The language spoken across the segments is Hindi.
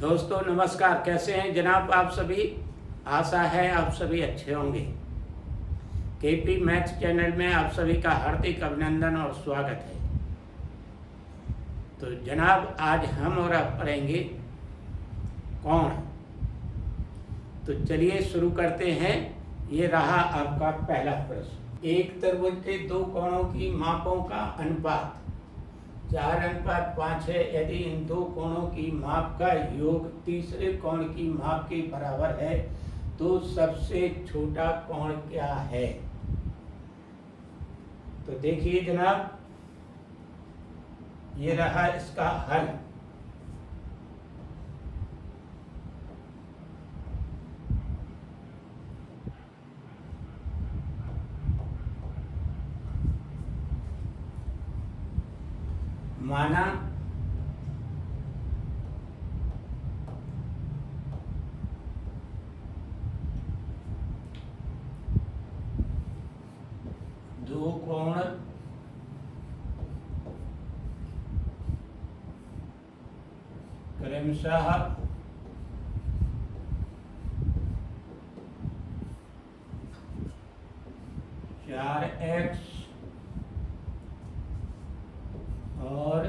दोस्तों नमस्कार, कैसे हैं जनाब आप सभी। आशा है आप सभी अच्छे होंगे। केपी मैथ्स चैनल में आप सभी का हार्दिक अभिनंदन और स्वागत है। तो जनाब आज हम और आप पढ़ेंगे कोण। तो चलिए शुरू करते हैं। ये रहा आपका पहला प्रश्न। एक त्रिभुज के दो कोणों की मापों का अनुपात 4:5 है। यदि इन दो कोणों की माप का योग तीसरे कोण की माप के बराबर है तो सबसे छोटा कोण क्या है। तो देखिए जनाब, ये रहा इसका हल। माना दो कोण क्रमशः 4x और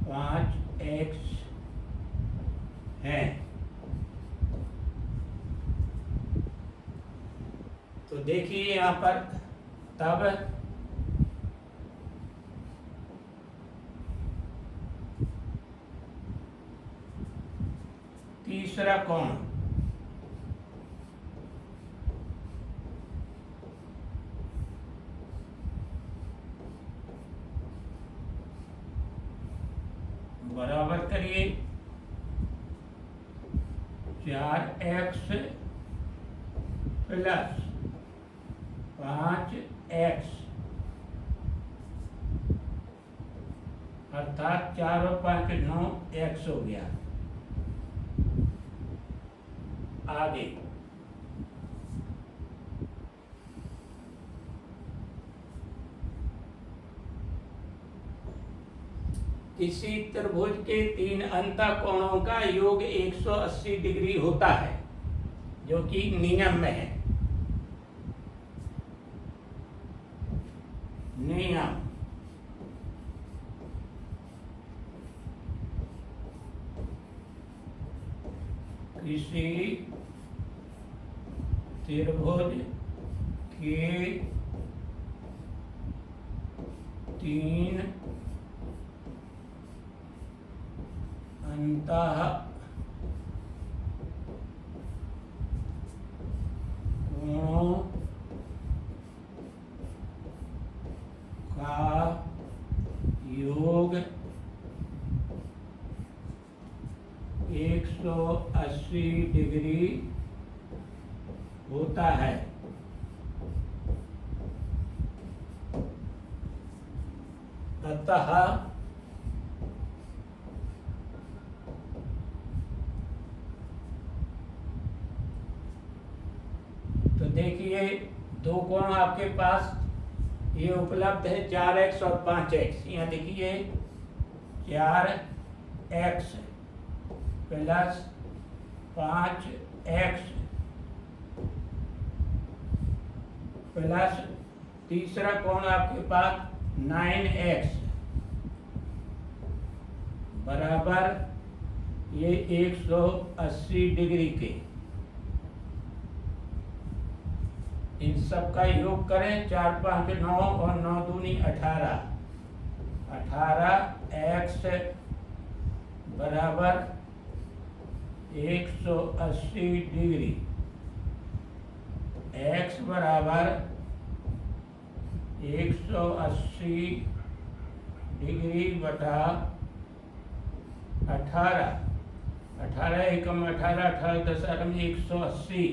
5x हैं। तो देखिए यहाँ पर तब तीसरा कोण बराबर करिए 4x प्लस 5x अर्थात 4 और 5 9x हो गया। आगे किसी त्रिभुज के तीन अंतःकोणों का योग 180 डिग्री होता है, जो कि नियम में है। नियम किसी त्रिभुज के तीन अंतःकोणों का योग 180 डिग्री होता है। अतः तो देखिए दो कोण आपके पास ये उपलब्ध है 4x और 5x। यहाँ देखिए 4x प्लस 5x प्लस तीसरा कोण आपके पास 9x बराबर ये 180 डिग्री के। इन सब का योग करें 4 5 9 और 9 दूनी 18। 18x बराबर 180 डिग्री। x बराबर 180 डिग्री बटा 18। 18 एकम 18 18 10 180।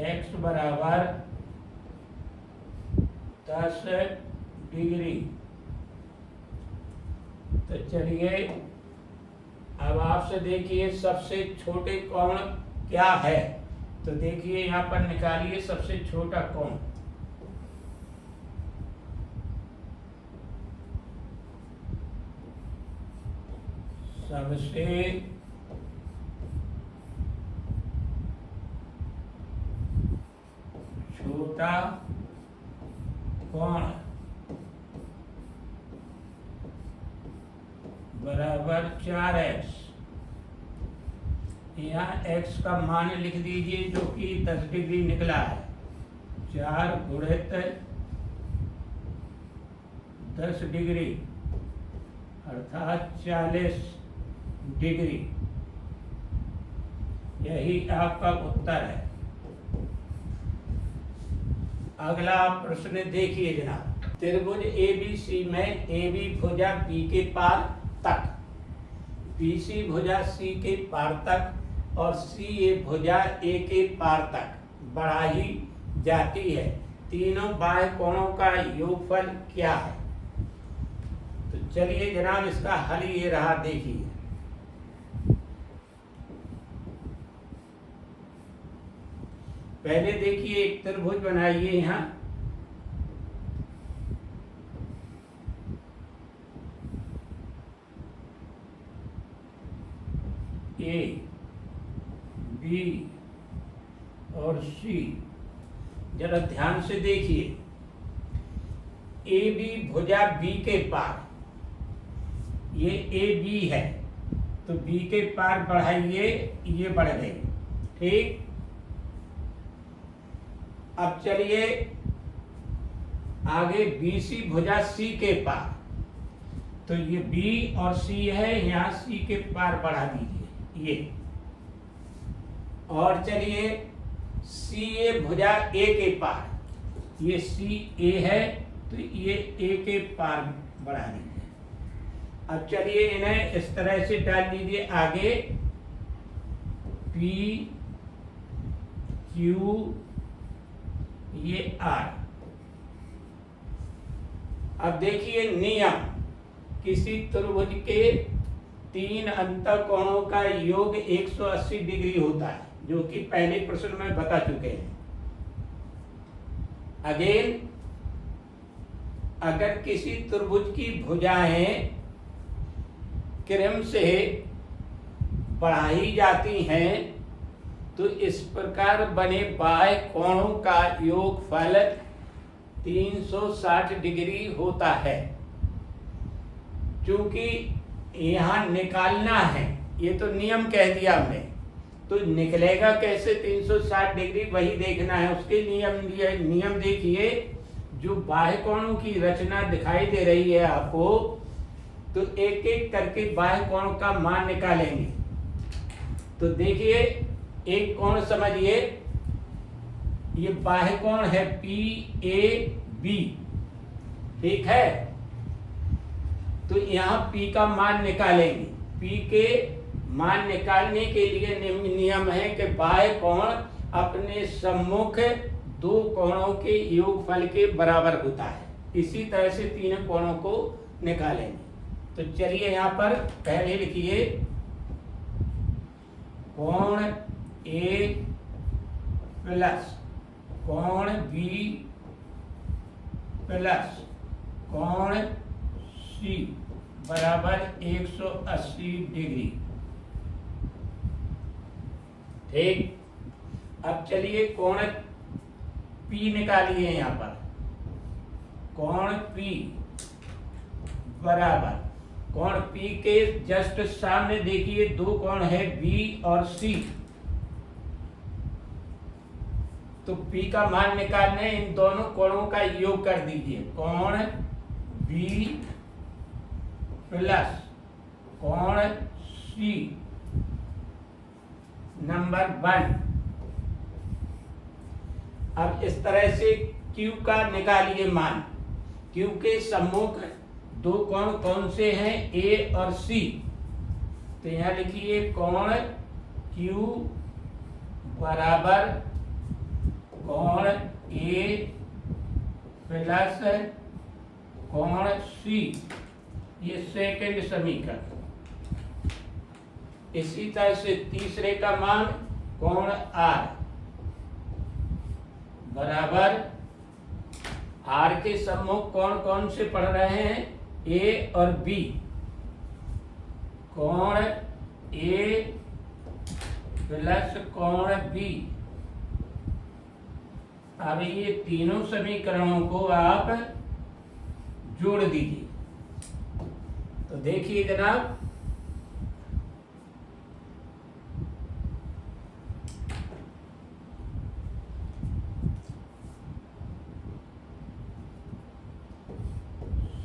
x बराबर 10 डिग्री। तो चलिए अब आपसे देखिए सबसे छोटे कोण क्या है। तो देखिए यहाँ पर निकालिए सबसे छोटा कोण। सबसे छोटा कोण बराबर 4x। यहाँ x का मान लिख दीजिए जो कि 10 डिग्री निकला है। 4 गुणित 10 डिग्री अर्थात 40 डिग्री। यही आपका उत्तर है। अगला प्रश्न देखिए जनाब। त्रिभुज ABC में AB भुजा B के पार तक, BC भुजा C के पार तक और CA भुजा A के पार तक बढ़ाई जाती है। तीनों बाह्य कोणों का योगफल क्या है? तो चलिए जनाब इसका हल ये रहा, देखिए। पहले देखिए एक त्रिभुज बनाइए यहाँ। A, B और C। जरा ध्यान से देखिए। AB भुजा B के पार, ये AB है तो B के पार बढ़ाइए, ये बढ़ गई, ठीक। अब चलिए आगे BC भुजा C के पार, तो ये B और C है, यहाँ C के पार बढ़ा दीजिए ये। और चलिए CA भुजा A के पार, ये CA है तो ये A के पार बढ़ा दीजिए। अब चलिए इन्हें इस तरह से डाल दीजिए आगे। P Q ये R। अब देखिए नियम, किसी त्रिभुज के 3 अंतःकोणों का योग 180 डिग्री होता है, जो कि पहले प्रश्न में बता चुके हैं। अगेन, अगर किसी त्रिभुज की भुजाएं क्रम से बढ़ाई जाती हैं तो इस प्रकार बने बाह्य कोणों का योगफल 360 डिग्री होता है। क्योंकि यहाँ निकालना है, ये तो नियम कह दिया हमने, तो निकलेगा कैसे 360 डिग्री, वही देखना है। उसके नियम देखिए। जो बाह्य कोणों की रचना दिखाई दे रही है आपको, तो एक एक करके बाह्य कोणों का मान निकालेंगे। तो देखिए एक कोण समझिए, ये बाह्य कोण है PAB, ठीक है। तो यहाँ P का मान निकालेंगे। P के मान निकालने के लिए नियम है कि बाह्य कोण अपने सम्मुख 2 कोणों के योगफल के बराबर होता है। इसी तरह से 3 कोणों को निकालेंगे। तो चलिए यहाँ पर पहले लिखिए कोण A प्लस कोण B प्लस कोण C बराबर 180 डिग्री, ठीक। अब चलिए कोण P निकालिए। यहाँ पर कोण P बराबर, कोण P के जस्ट सामने देखिए 2 कोण है B और C। तो P का मान निकालने, इन दोनों कोणों का योग कर दीजिए। कोण B प्लस कोण C नंबर 1। अब इस तरह से Q का निकालिए मान। Q के सम्मुख 2 कोण कौन से हैं? A और C। तो यहाँ लिखिए कोण Q बराबर कोण A प्लस कोण C, ये सेकंड समीकरण। इसी तरह से तीसरे का मान कोण R बराबर, R के सम्मुख कोण कौन से पढ़ रहे हैं? A और B। कोण ए प्लस कोण बी। अब ये तीनों समीकरणों को आप जोड़ दीजिए। तो देखिए जनाब,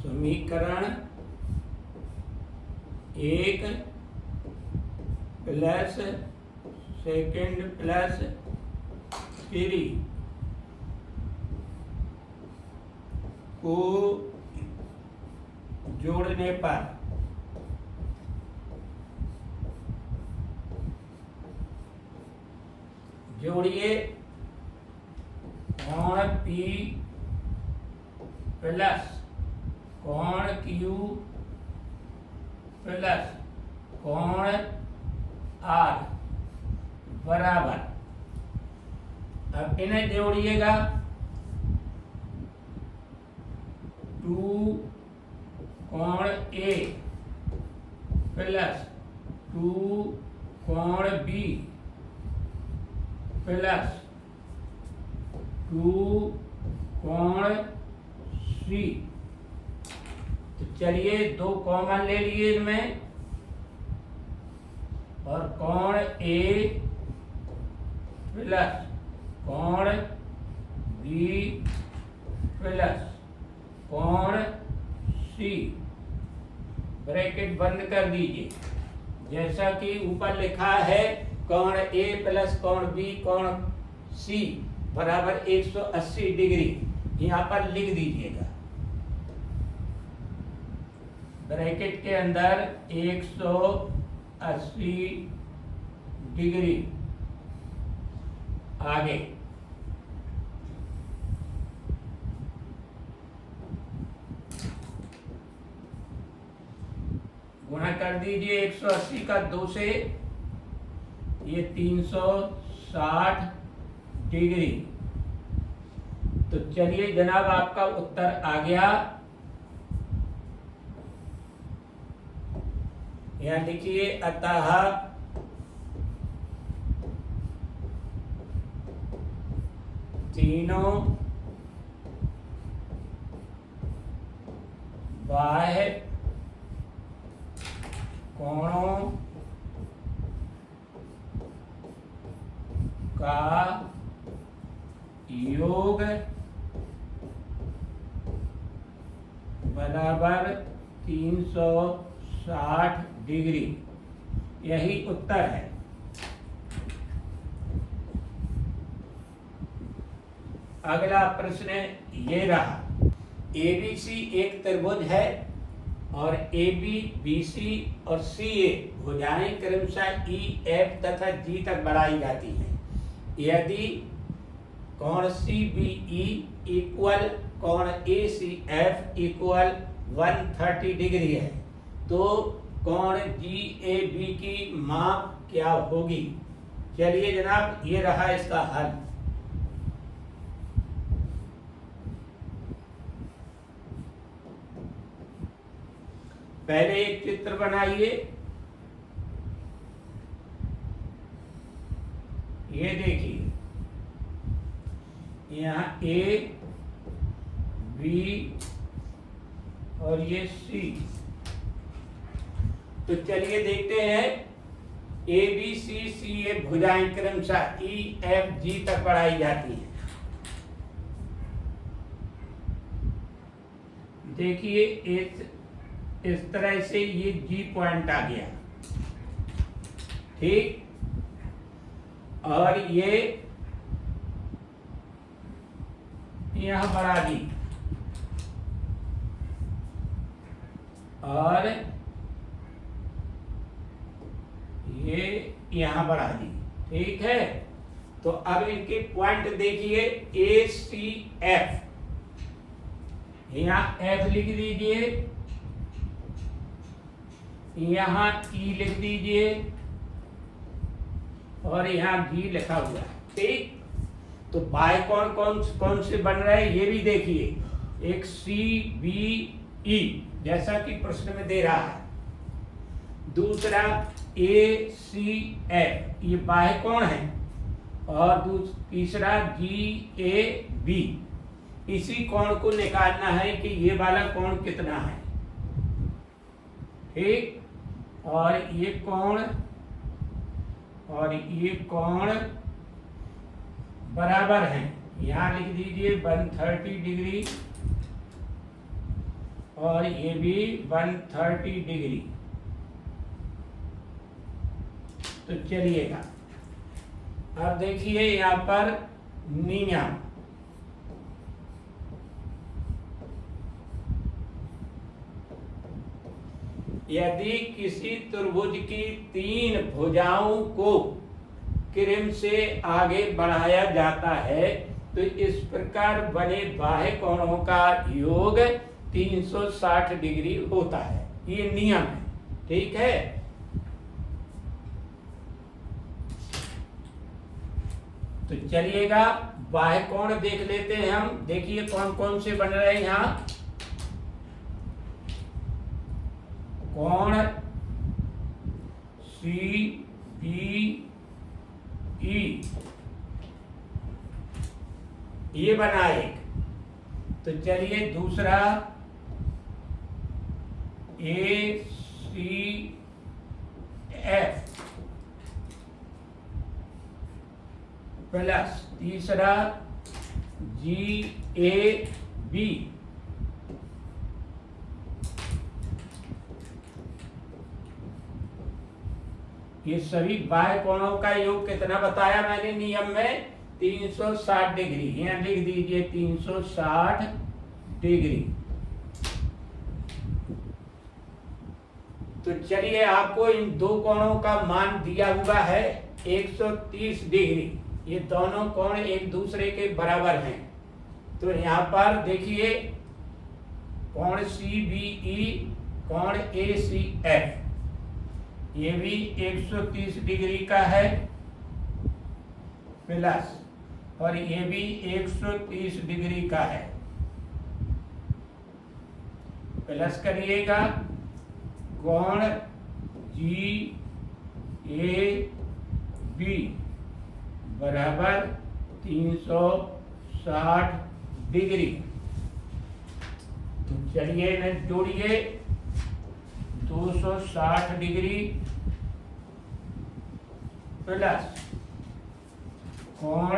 समीकरण 1 प्लस सेकंड प्लस 3 को जोड़ने पर जोड़िए कोण P प्लस कोण Q प्लस कोण R बराबर, अब इन्हें जोड़िएगा 2 कोण A प्लस 2 कोण B प्लस 2 कोण C। तो चलिए 2 कॉमन ले लिए इनमें, और कोण A प्लस कोण B प्लस कोण C, ब्रैकेट बंद कर दीजिए। जैसा कि ऊपर लिखा है कोण A प्लस कोण B कोण C बराबर 180 डिग्री, यहाँ पर लिख दीजिएगा। ब्रैकेट के अंदर 180 डिग्री। आगे गुणा कर दीजिए 180 का 2 से, ये 360 डिग्री। तो चलिए जनाब, आपका उत्तर आ गया। यहाँ लिखिए, अतः तीनों बाह्य कोणों का योग बराबर 360 डिग्री। यही उत्तर है। अगला प्रश्न ये रहा, ABC एक त्रिभुज है और AB, BC और CA भुजाएं क्रमशः EF तथा G तक बढ़ाई जाती हैं। यदि कोण CBE इक्वल कोण ACF इक्वल 130 डिग्री है, तो कोण GAB की माप क्या होगी? चलिए जनाब, ये रहा इसका हल। पहले एक चित्र बनाइए। ये देखिए, यहाँ A, B और ये C। तो चलिए देखते हैं, ABCCA भुजाएं क्रमशः EFG तक बढ़ाई जाती हैं। देखिए इस तरह से ये G पॉइंट आ गया, ठीक। और ये यहां बढ़ा दी और ये यहां बढ़ा दी, ठीक है। तो अब इनके पॉइंट देखिए, ACF, यहां F लिख दीजिए, यहां E लिख दीजिए और यहां G लिखा हुआ है, ठीक। तो बाय कौन से बन रहे हैं ये भी देखिए, एक CBE जैसा कि प्रश्न में दे रहा है। दूसरा ए सी एफ, ये बाह्य कोण है, और तीसरा जी ए बी। इसी कोण को निकालना है कि ये वाला कोण कितना है, ठीक। और ये कोण और ये कोण बराबर हैं, यहां लिख दीजिए 130 डिग्री और ये भी 130 डिग्री। तो चलिएगा अब देखिए यहाँ पर नियम, यदि किसी त्रिभुज की 3 भुजाओं को क्रम से आगे बढ़ाया जाता है तो इस प्रकार बने बाह्य कोणों का योग 360 डिग्री होता है। ये नियम है, ठीक है। तो चलिएगा बाह्य कोण देख लेते हैं हम। देखिए कौन कौन से बन रहे हैं यहाँ। कोण सी बी ई, ये बना एक। तो चलिए दूसरा ए सी एफ प्लस तीसरा जी ए बी, ये सभी बाह्य कोणों का योग कितना बताया मैंने नियम में, 360 डिग्री। यहाँ लिख दीजिए 360 डिग्री। तो चलिए आपको इन दो कोणों का मान दिया हुआ है 130 डिग्री। ये दोनों कोण एक दूसरे के बराबर हैं। तो यहाँ पर देखिए कोण सी बी ई, कोण ए सी एफ, ये भी 130 डिग्री का है प्लस, और ये भी 130 डिग्री का है। प्लस करिएगा कोण जी ए बी बराबर 360 डिग्री। तो चलिए न जोड़िए 260 डिग्री प्लस कोण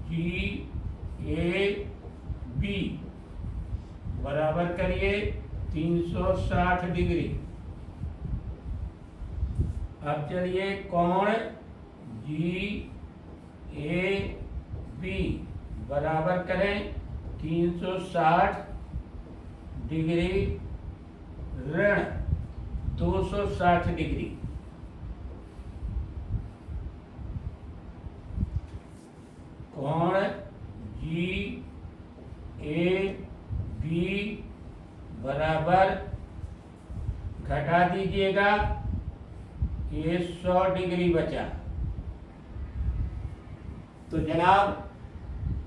जी ए बी बराबर करिए 360 डिग्री। अब चलिए कोण जी ए बी बराबर करें 360 डिग्री ऋण 260 डिग्री। कोण जी ए बी बराबर घटा दीजिएगा, ये 100 डिग्री बचा। तो जनाब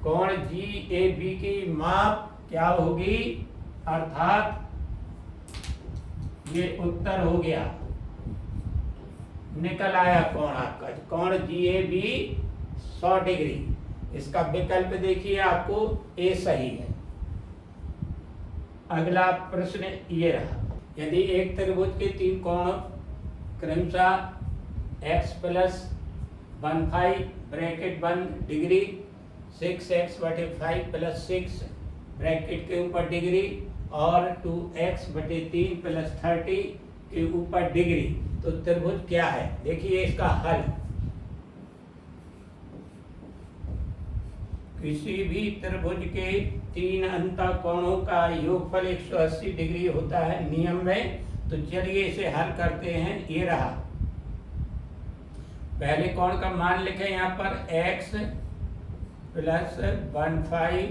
कोण जी ए बी की माप क्या होगी, अर्थात ये उत्तर हो गया, निकल आया कोण आपका। कोण जी ए बी 100 डिग्री। इसका विकल्प देखिए आपको ए सही है। अगला प्रश्न ये रहा, यदि एक त्रिभुज के 3 कोण क्रमशः x plus 15 bracket 1 degree 6x/5 plus 6 bracket के ऊपर डिग्री और 2x/3 प्लस 30 के ऊपर डिग्री, तो त्रिभुज क्या है। देखिए इसका हल, किसी भी त्रिभुज के 3 अंतःकोणों का योगफल 180 डिग्री होता है नियम में। तो चलिए इसे हल करते हैं। ये रहा, पहले कोण का मान लिखें यहाँ पर x प्लस 15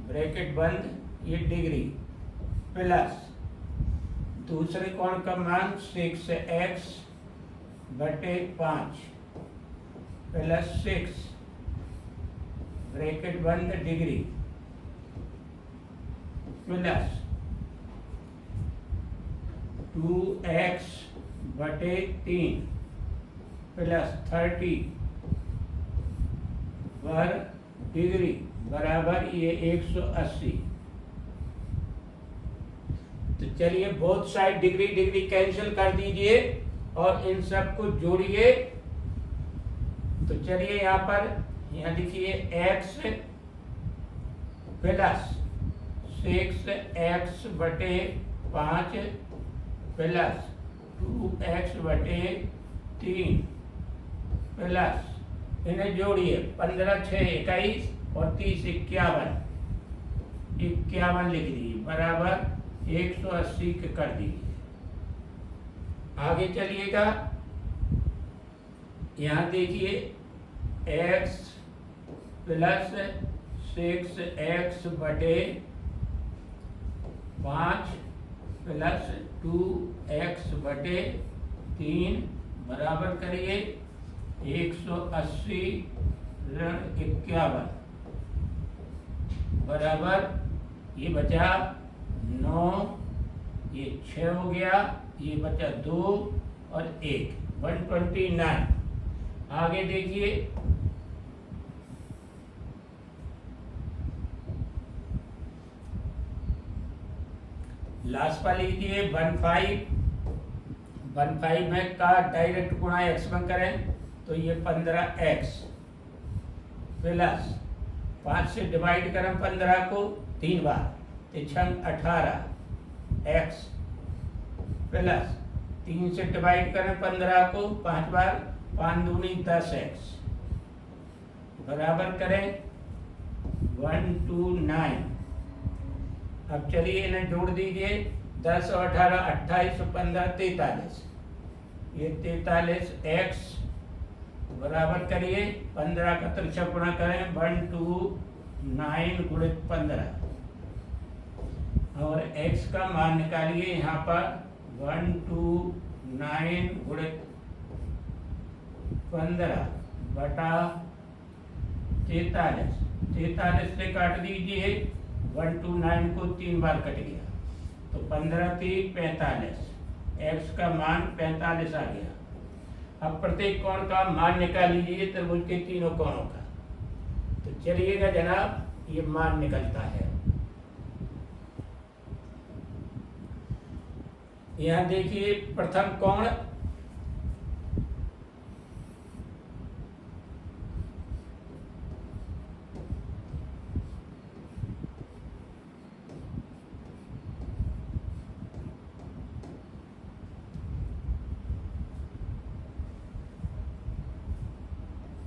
ब्रैकेट बंद ये डिग्री प्लस दूसरे कोण का मान 6x/5 प्लस 6 ब्रैकेट बंद डिग्री 2x बटे 3 प्लस 30 वर्ग डिग्री बराबर ये 180। तो चलिए both side degree degree cancel कर दीजिए और इन सब को जोड़िए। तो चलिए यहाँ पर यहाँ लिखिए x प्लस 6x बटे 5 प्लस 2x बटे 3 प्लस इन्हें जोड़िए 15 6 21 और 30 51 लिख दीजिए बराबर 180 के कर दीजिए। आगे चलिएगा, यहाँ देखिए x प्लस 6x बटे 5 प्लस 2x बटे 3 बराबर करिए 180 ऋण 51 बराबर ये बचा 9, ये 6 हो गया, ये बचा 2 और 1 129। आगे देखिए लास्ट पर लीजिए 15 में का डायरेक्ट गुणा x में करें तो ये 15x प्लस 5 से डिवाइड करें 15 को 3 बार तो 18 x प्लस 3 से डिवाइड करें 15 को 5 बार 5 दूनी 10x बराबर करें 129। अब चलिए इन्हें जोड़ दीजिए 10 और 18 28 और 15 43। ये 43x बराबर करिए 15 का तिरछा गुणा करें 129 गुणित 15 और x का मान निकालिए यहाँ पर 129 गुणित 15 बटा 43 से काट दीजिए 129 को 3 बार कट गया तो 15 3 45 x का मान 45 आ गया। अब प्रत्येक कोण का मान निकाल लीजिए त्रिभुज के तीनों कोणों का। तो चलिएगा जनाब ये मान निकलता है। यहाँ देखिए प्रथम कोण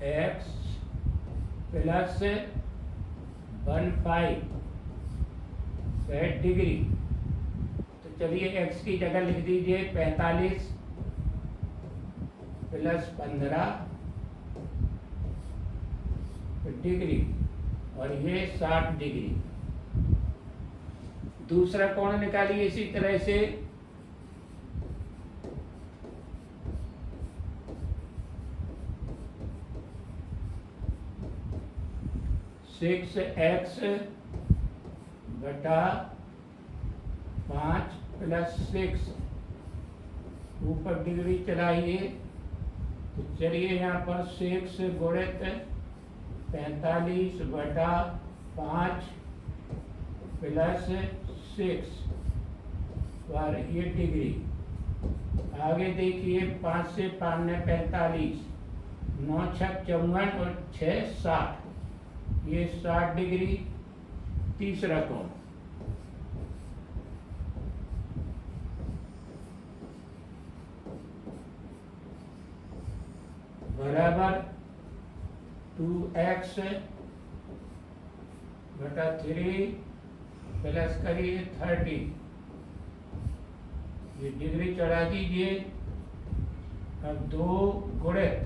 x प्लस 15 डिग्री। तो चलिए x की जगह लिख दीजिए 45 प्लस 15 डिग्री और ये 60 डिग्री। दूसरा कोण निकालिए इसी तरह से 6x बटा 5 प्लस 6 ऊपर डिग्री चलाइए। तो चलिए यहाँ पर 6 गुणित 45 बटा 5 प्लस 6 और ये डिग्री। आगे देखिए 5 से 5 में 45 9 6 54 और 6 60 ये 60 डिग्री। तीसरा कोण बराबर 2x बटा 3 प्लस करिए 30। ये डिग्री चढ़ा दीजिए। अब 2 गुणित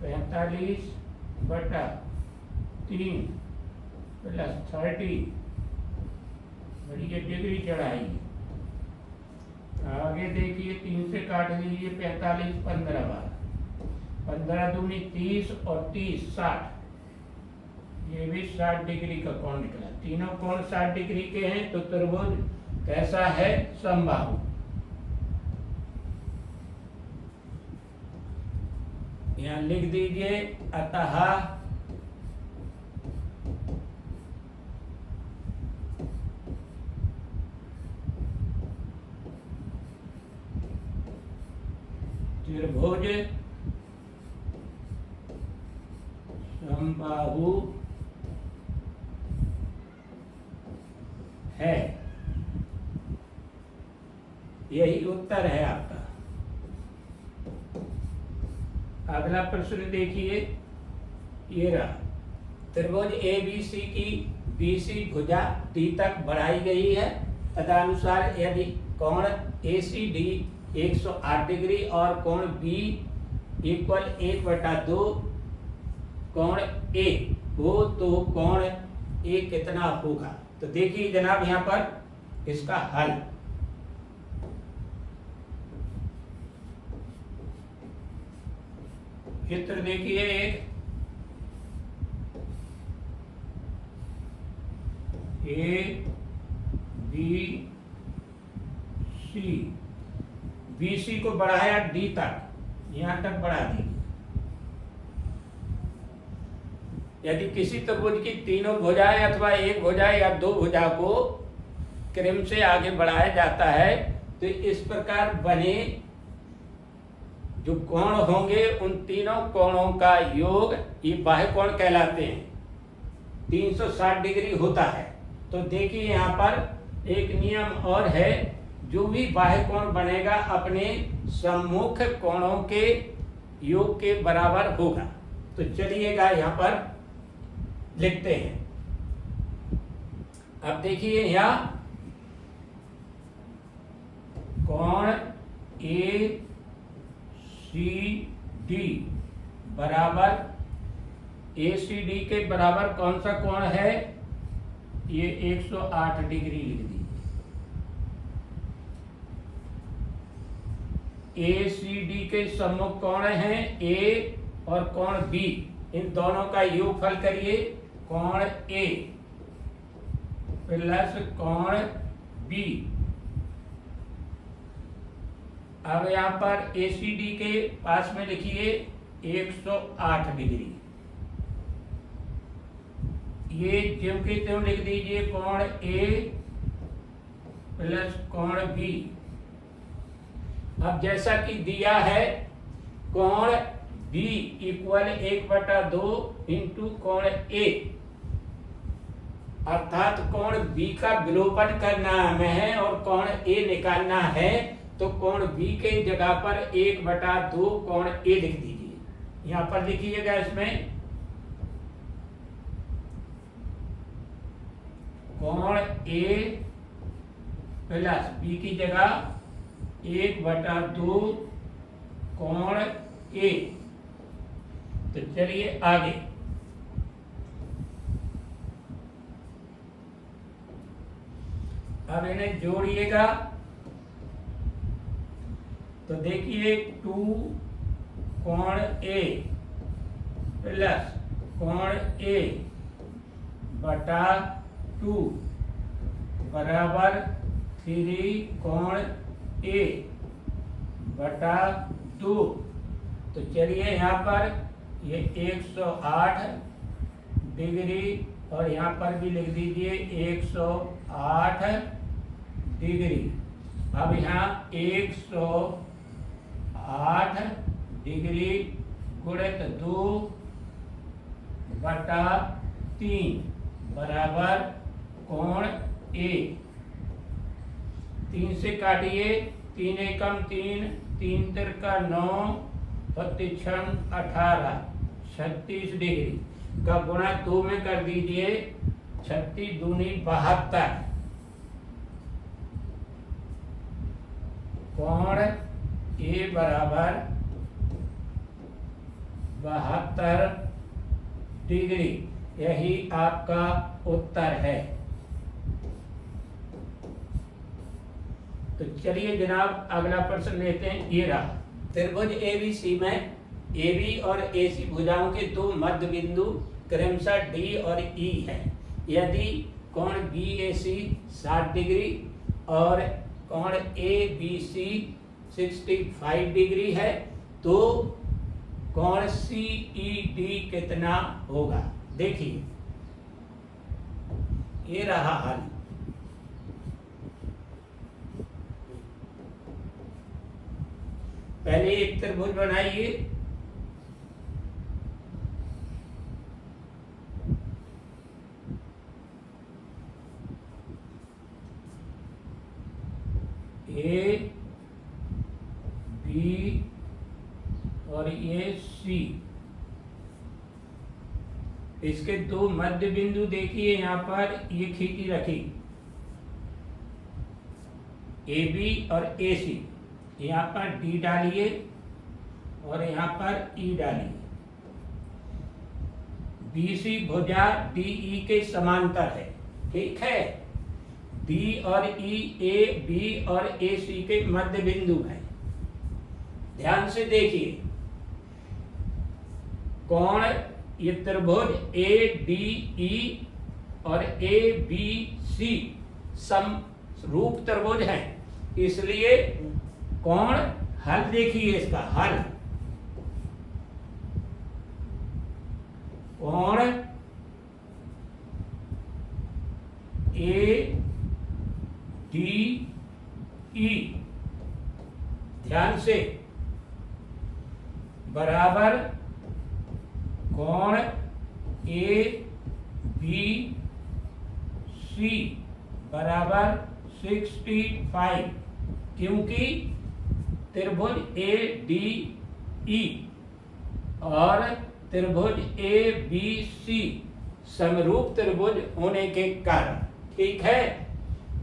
45 बटा 3 प्लस 30 बढ़िए डिग्री चढ़ाई। आगे देखिए 3 से काट दीजिए 45 15 बार 15 दूनी 30 और 30 60। ये भी 60 डिग्री का कोण निकला। तीनों कोण 60 डिग्री के हैं। तो त्रिभुज कैसा है? समबाहु। यहाँ लिख दीजिए अतः त्रिभुज समबाहु है। यही उत्तर है आपका। अगला प्रश्न देखिए, ये रहा। त्रिभुज ABC की BC भुजा D तक बढ़ाई गई है। तदनुसार यदि कोण ACD 108 डिग्री और कोण B इक्वल 1/2 कोण A हो तो कोण A कितना होगा? तो देखिए जनाब यहाँ पर इसका हल। चित्र देखिए एक ABC, BC को बढ़ाया D तक, यहां तक बढ़ा दी। यदि किसी त्रिभुज की तीनों भुजाएं अथवा एक भुजा या दो भुजा को क्रम से आगे बढ़ाया जाता है तो इस प्रकार बने जो कोण होंगे उन तीनों कोणों का योग ये बाह्य कोण कहलाते हैं। 360 डिग्री होता है। तो देखिए यहाँ पर एक नियम और है, जो भी बाह्य कोण बनेगा अपने सम्मुख कोणों के योग के बराबर होगा। तो चलिएगा यहाँ पर लिखते हैं। अब देखिए यहाँ कोण ACD बराबर ACD के बराबर कौन सा कोण है? ये 108 डिग्री लिख दीजिए। ACD के सम्मुख कोण हैं A और कोण B, इन दोनों का योगफल करिए। कोण A प्लस कोण B। अब यहाँ पर ACD के पास में लिखिए 108 डिग्री। ये ज्यों के त्यों लिख दीजिए कोण A प्लस कोण B। अब जैसा कि दिया है कोण B इक्वल 1/2 इंटू कोण A, अर्थात कोण B का विलोपन करना हमें है और कोण A निकालना है। तो कोण B के जगह पर 1/2 कोण A लिख दीजिए। यहां पर लिखिएगा इसमें कोण A प्लस B की जगह 1/2 कोण A। तो चलिए आगे। अब इन्हें जोड़िएगा तो देखिए 2 कोण A प्लस कोण A बटा 2 बराबर 3 कोण A बटा 2। तो चलिए यहाँ पर ये 108 डिग्री और यहाँ पर भी लिख दीजिए 108 डिग्री। अब यहाँ 108 डिग्री गुणित 2 बटा 3 बराबर कोण A। 3 से काटिए, 3 एकम 3, 3 तिरका 9 और 3 18, 36 डिग्री का गुणा 2 में कर दीजिए। 36 दूनी 72 कोण A बराबर 72 डिग्री। यही आपका उत्तर है। तो चलिए जनाब अगला प्रश्न लेते हैं। ये रहा, त्रिभुज ABC में AB और AC भुजाओं के दो मध्य बिंदु क्रमशः D और E हैं। यदि कोण BAC 60 डिग्री और कोण ABC 65 डिग्री है तो कोण सी ई डी कितना होगा। देखिए ये रहा हल। पहले एक त्रिभुज बनाइए, ए बी और ये सी। इसके दो मध्य बिंदु देखिए, यहां पर ये खींची रखी ए बी और ए सी। यहाँ पर डी डालिए और यहाँ पर ई डालिए। बी सी भुजा डी ई के समांतर है, ठीक है। डी और ई ए बी और ए सी के मध्य बिंदु है। ध्यान से देखिए, कोण ये त्रिभुज ए डी ई और ए बी सी समरूप त्रिभुज है, इसलिए कोण हल देखिए इसका हल। कोण ए डी ई, ध्यान से, बराबर कोण ए बी सी बराबर 65, क्योंकि त्रिभुज ए डी ई और त्रिभुज ए बी सी समरूप त्रिभुज होने के कारण, ठीक है।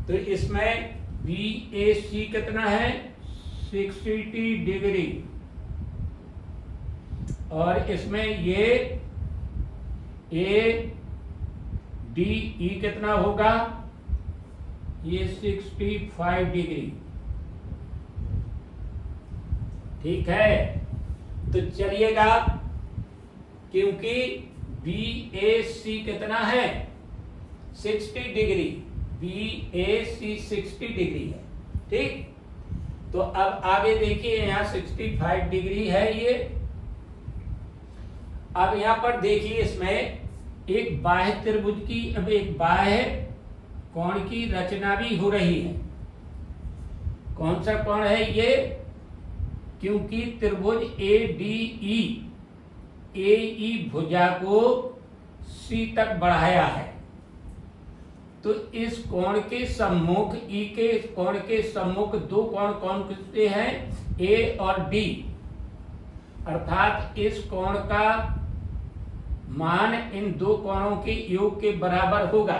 तो इसमें बी ए सी कितना है 60 डिग्री, और इसमें ये ए डी ई कितना होगा, ये 65 डिग्री, ठीक है। तो चलिएगा, क्योंकि बी ए सी कितना है 60 डिग्री, बी ए सी 60 डिग्री है, ठीक। तो अब आगे देखिए, यहाँ 65 डिग्री है ये। अब यहां पर देखिए, इसमें एक बाह्य त्रिभुज की, अब एक बाह्य कोण की रचना भी हो रही है। कौन सा कोण है ये, क्योंकि त्रिभुज ए डी ई ए ई भुजा को सी तक बढ़ाया है, तो इस कोण के सम्मुख, ई के कोण के सम्मुख दो कोण कौन से हैं, ए और डी, अर्थात इस कोण का मान इन दो कोणों के योग के बराबर होगा,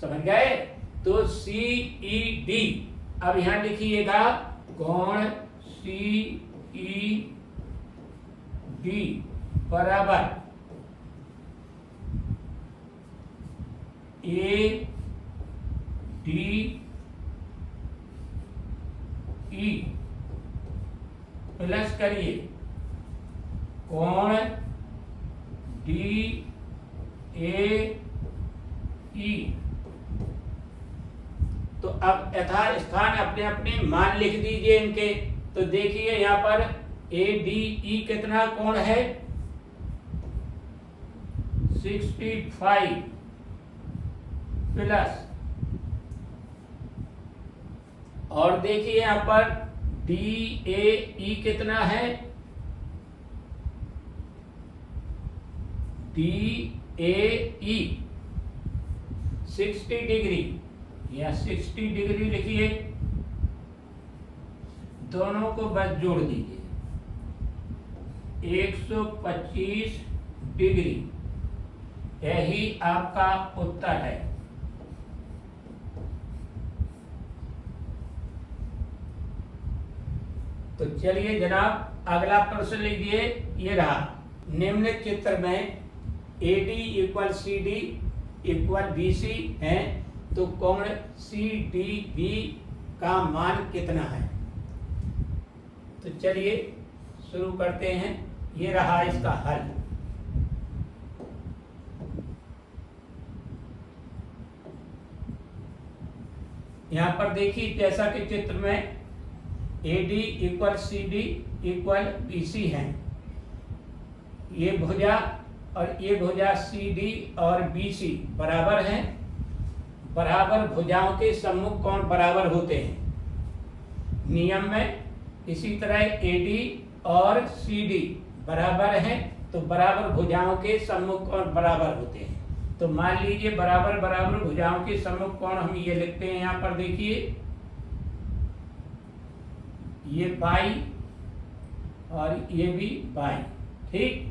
समझ गए। तो सी ई डी, अब यहां लिखिएगा कोण सी ई डी बराबर ए डी ई प्लस करिए कोण डी ए ई। तो अब यथास्थान अपने अपने मान लिख दीजिए इनके। तो देखिए यहां पर ए डी ई कितना कोण है 65 प्लस, और देखिए यहां पर डी ए ई कितना है, डी ए ई 60 डिग्री, या 60 डिग्री लिखिए, दोनों को बस जोड़ दीजिए 125 डिग्री, यही आपका उत्तर है। तो चलिए जनाब अगला प्रश्न लीजिए, ये रहा। निम्न चित्र में A D equal C D equal B C है, तो कोण सी डी बी का मान कितना है। तो चलिए शुरू करते हैं, ये रहा इसका हल। यहां पर देखिए, जैसा कि चित्र में AD equal CD equal BC है। ये भुजा और ये भुजा CD और BC बराबर हैं। बराबर भुजाओं के सम्मुख कोण बराबर होते हैं नियम में। इसी तरह AD और CD बराबर हैं तो बराबर भुजाओं के सम्मुख कोण बराबर होते हैं। तो मान लीजिए बराबर बराबर भुजाओं के सम्मुख कोण हम ये लिखते हैं। यहाँ पर देखिए ये बाई और ये भी बाई, ठीक।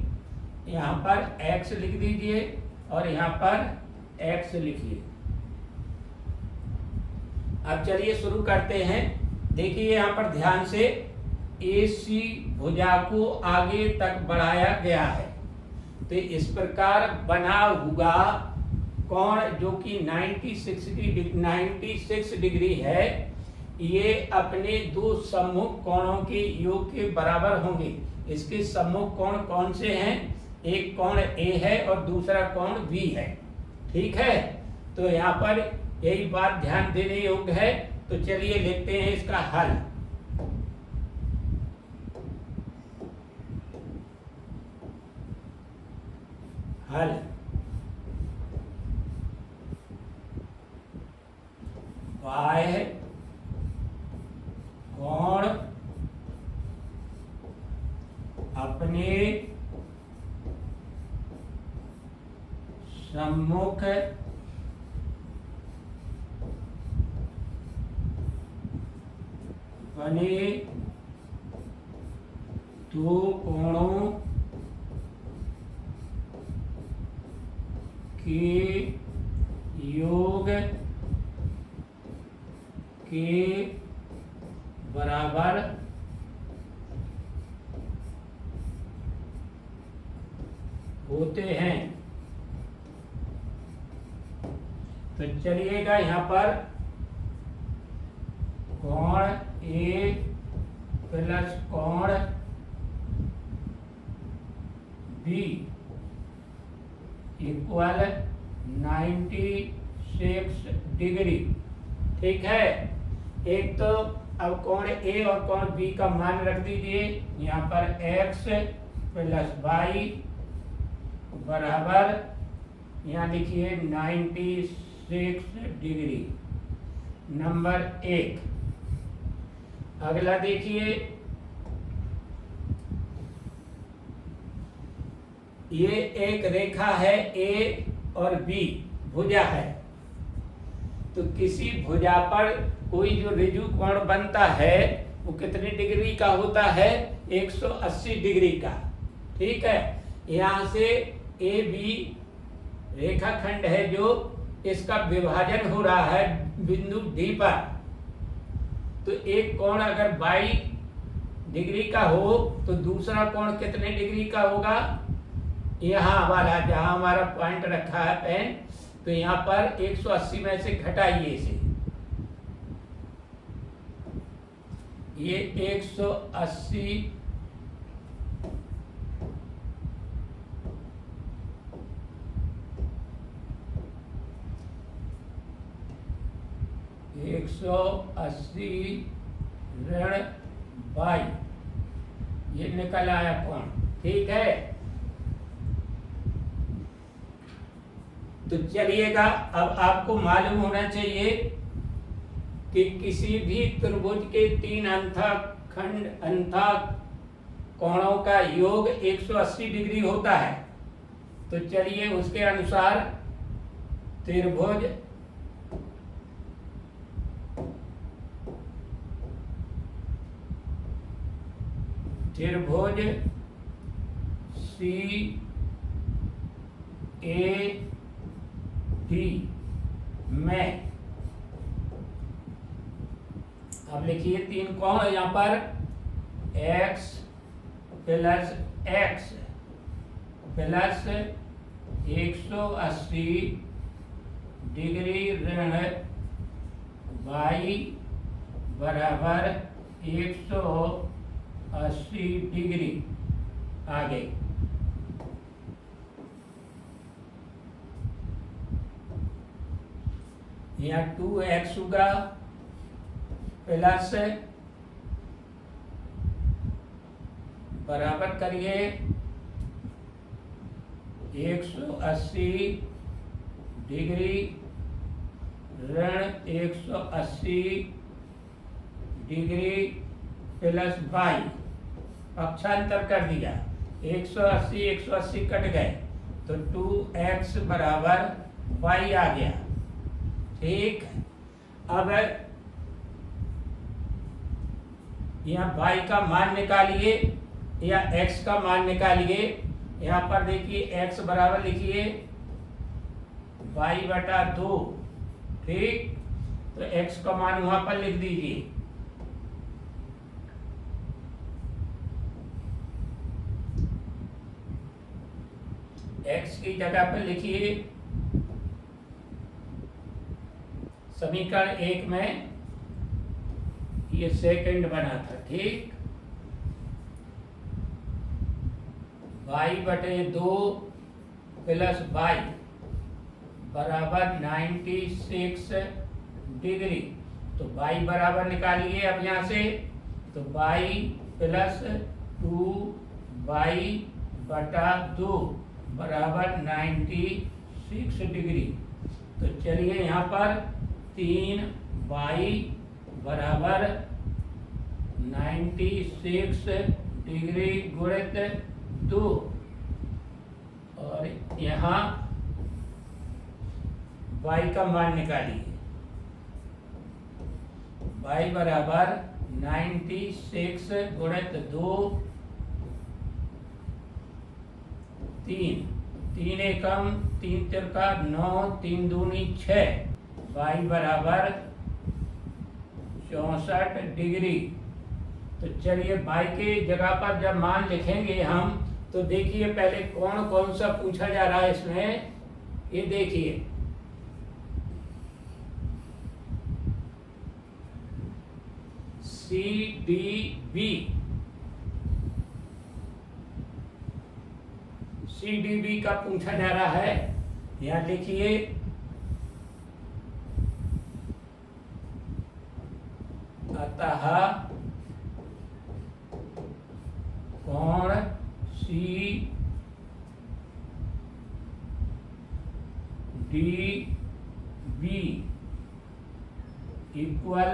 यहाँ पर x लिख दीजिए और यहाँ पर x लिखिए। अब चलिए शुरू करते हैं। देखिए यहाँ पर ध्यान से AC भुजा को आगे तक बढ़ाया गया है। तो इस प्रकार बना हुआ कोण जो कि 96 डिग्री है, ये अपने दो सम्मुख कोणों के योग के बराबर होंगे। इसके सम्मुख कोण कौन से हैं? एक कोण A है और दूसरा कोण B है, ठीक है। तो यहाँ पर यही बात ध्यान देने योग्य है। तो चलिए लिखते हैं इसका हल। हल y कोण अपने सम्मुख बने दो कोणों के योग के बराबर होते हैं। तो चलिएगा यहाँ पर कोण A प्लस कोण B इक्वल 96 डिग्री, ठीक है। एक तो अब कोण A और कोण B का मान रख दीजिए। यहाँ पर x प्लस y बराबर, यहाँ लिखिए 96 डिग्री, नंबर 1। अगला देखिए, ये एक रेखा है A और B, भुजा है। तो किसी भुजा पर कोई जो ऋजु कोण बनता है वो कितने डिग्री का होता है? 180 डिग्री का, ठीक है। यहाँ से AB रेखाखंड है जो इसका विभाजन हो रहा है बिंदु D पर। तो एक कोण अगर 22 डिग्री का हो तो दूसरा कोण कितने डिग्री का होगा? यहाँ वाला जहाँ हमारा पॉइंट रखा है पेन, तो यहाँ पर 180 में से घटाइए इसे। ये 180 ऋण 22, ये निकल आया कोण, ठीक है। तो चलिएगा, अब आपको मालूम होना चाहिए कि किसी भी त्रिभुज के 3 अंतः कोणों का योग 180 डिग्री होता है। तो चलिए उसके अनुसार त्रिभुज CAD में, अब लिखिए 3 कोण यहाँ पर x plus x plus 180 degree ऋण y बराबर 180 डिग्री। आगे यहाँ 2x होगा प्लस बराबर करिए 180 डिग्री ऋण 180 डिग्री प्लस y, पक्षांतर कर दिया, 180 180 कट गए तो 2x बराबर y आ गया। ठीक, अब यहाँ y का मान निकालिए या x का मान निकालिए। यहाँ पर देखिए x बराबर लिखिए y/2। ठीक, तो x का मान वहां पर लिख दीजिए। x की जगह पर लिखिए समीकरण 1 में ये सेकंड बना था। ठीक, y/2 प्लस y बराबर 96 डिग्री। तो y बराबर निकालिए अब यहाँ से, तो y प्लस 2y/2 बराबर 96 डिग्री। तो चलिए यहाँ पर 3y बराबर 96 डिग्री गुणित 2 और यहाँ y का मान निकालिए। y बराबर 96 गुणित 2, 3 एकम 3 तिरका 9, 3 दूनी 6, y बराबर 64 डिग्री। तो चलिए y के जगह पर जब मान लिखेंगे हम, तो देखिए पहले कौन कौन सा पूछा जा रहा है इसमें, ये देखिए CDB का पूछा जा रहा है। यहाँ लिखिए अतः कोण CDB इक्वल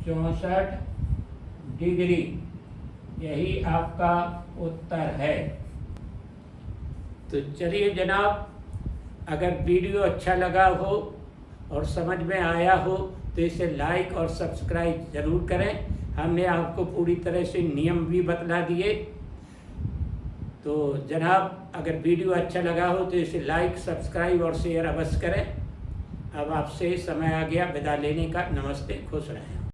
64 डिग्री। यही आपका उत्तर है। तो चलिए जनाब, अगर वीडियो अच्छा लगा हो और समझ में आया हो तो इसे लाइक और सब्सक्राइब ज़रूर करें। हमने आपको पूरी तरह से नियम भी बतला दिए। तो जनाब, अगर वीडियो अच्छा लगा हो तो इसे लाइक, सब्सक्राइब और शेयर अवश्य करें। अब आपसे समय आ गया विदा लेने का। नमस्ते, खुश रहें।